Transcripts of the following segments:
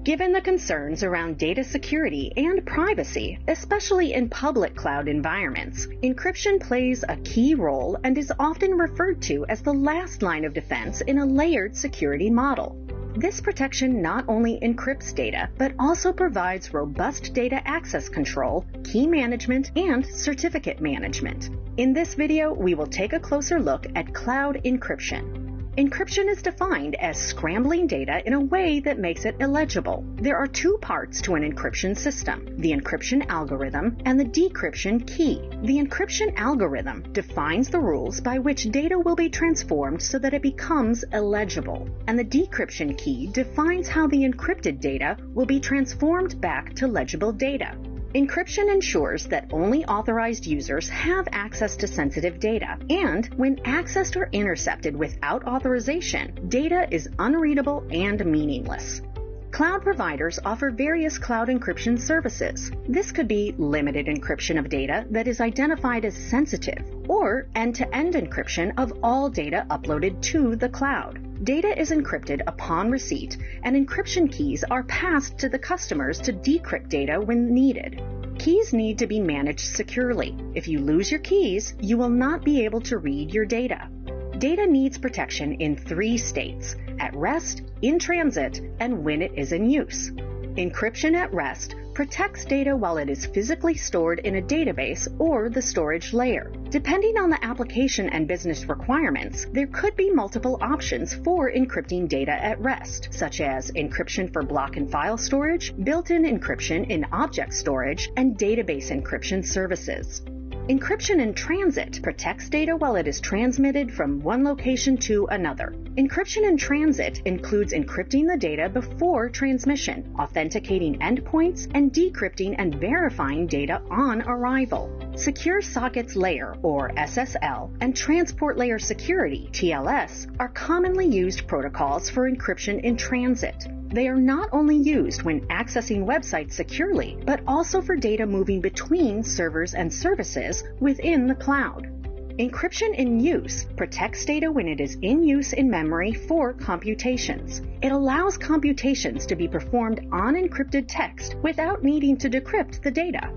Given the concerns around data security and privacy, especially in public cloud environments, encryption plays a key role and is often referred to as the last line of defense in a layered security model. This protection not only encrypts data, but also provides robust data access control, key management, and certificate management. In this video, we will take a closer look at cloud encryption. Encryption is defined as scrambling data in a way that makes it illegible. There are two parts to an encryption system, the encryption algorithm and the decryption key. The encryption algorithm defines the rules by which data will be transformed so that it becomes illegible, and the decryption key defines how the encrypted data will be transformed back to legible data. Encryption ensures that only authorized users have access to sensitive data, and when accessed or intercepted without authorization, data is unreadable and meaningless. Cloud providers offer various cloud encryption services. This could be limited encryption of data that is identified as sensitive, or end-to-end encryption of all data uploaded to the cloud. Data is encrypted upon receipt, and encryption keys are passed to the customers to decrypt data when needed. Keys need to be managed securely. If you lose your keys, you will not be able to read your data. Data needs protection in 3 states: at rest, in transit, and when it is in use. Encryption at rest protects data while it is physically stored in a database or the storage layer. Depending on the application and business requirements, there could be multiple options for encrypting data at rest, such as encryption for block and file storage, built-in encryption in object storage, and database encryption services. Encryption in transit protects data while it is transmitted from one location to another. Encryption in transit includes encrypting the data before transmission, authenticating endpoints, and decrypting and verifying data on arrival. Secure Sockets Layer, or SSL, and Transport Layer Security, TLS, are commonly used protocols for encryption in transit. They are not only used when accessing websites securely, but also for data moving between servers and services within the cloud. Encryption in use protects data when it is in use in memory for computations. It allows computations to be performed on encrypted text without needing to decrypt the data.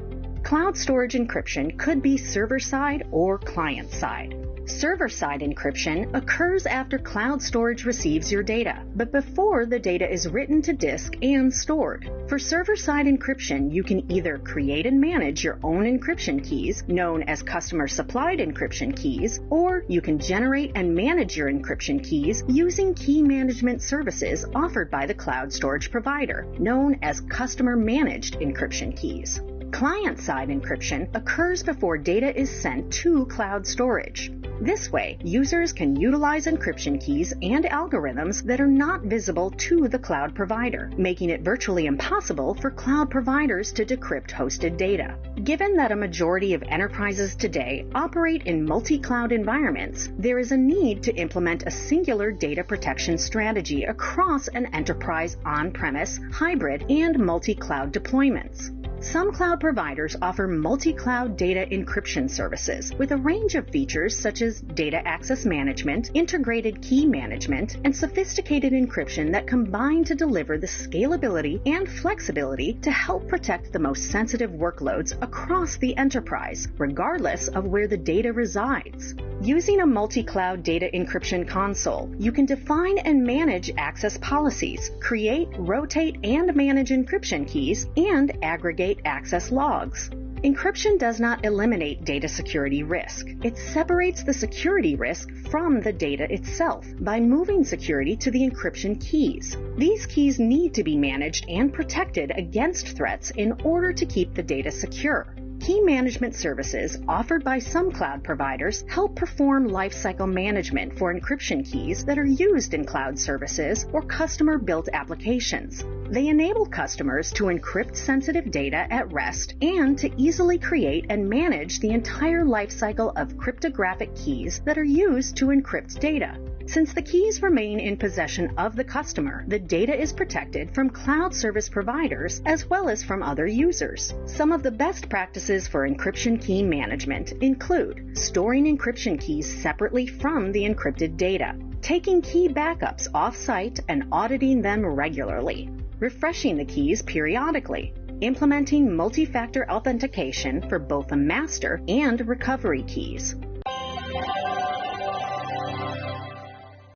Cloud storage encryption could be server-side or client-side. Server-side encryption occurs after cloud storage receives your data, but before the data is written to disk and stored. For server-side encryption, you can either create and manage your own encryption keys, known as customer-supplied encryption keys, or you can generate and manage your encryption keys using key management services offered by the cloud storage provider, known as customer-managed encryption keys. Client-side encryption occurs before data is sent to cloud storage. This way, users can utilize encryption keys and algorithms that are not visible to the cloud provider, making it virtually impossible for cloud providers to decrypt hosted data. Given that a majority of enterprises today operate in multi-cloud environments, there is a need to implement a singular data protection strategy across an enterprise on-premise, hybrid, and multi-cloud deployments. Some cloud providers offer multi-cloud data encryption services with a range of features such as data access management, integrated key management, and sophisticated encryption that combine to deliver the scalability and flexibility to help protect the most sensitive workloads across the enterprise, regardless of where the data resides. Using a multi-cloud data encryption console, you can define and manage access policies, create, rotate, and manage encryption keys, and aggregate access logs. Encryption does not eliminate data security risk. It separates the security risk from the data itself by moving security to the encryption keys. These keys need to be managed and protected against threats in order to keep the data secure. Key management services offered by some cloud providers help perform lifecycle management for encryption keys that are used in cloud services or customer-built applications. They enable customers to encrypt sensitive data at rest and to easily create and manage the entire lifecycle of cryptographic keys that are used to encrypt data. Since the keys remain in possession of the customer, the data is protected from cloud service providers as well as from other users. Some of the best practices for encryption key management include storing encryption keys separately from the encrypted data, taking key backups off-site and auditing them regularly, refreshing the keys periodically, implementing multi-factor authentication for both the master and recovery keys.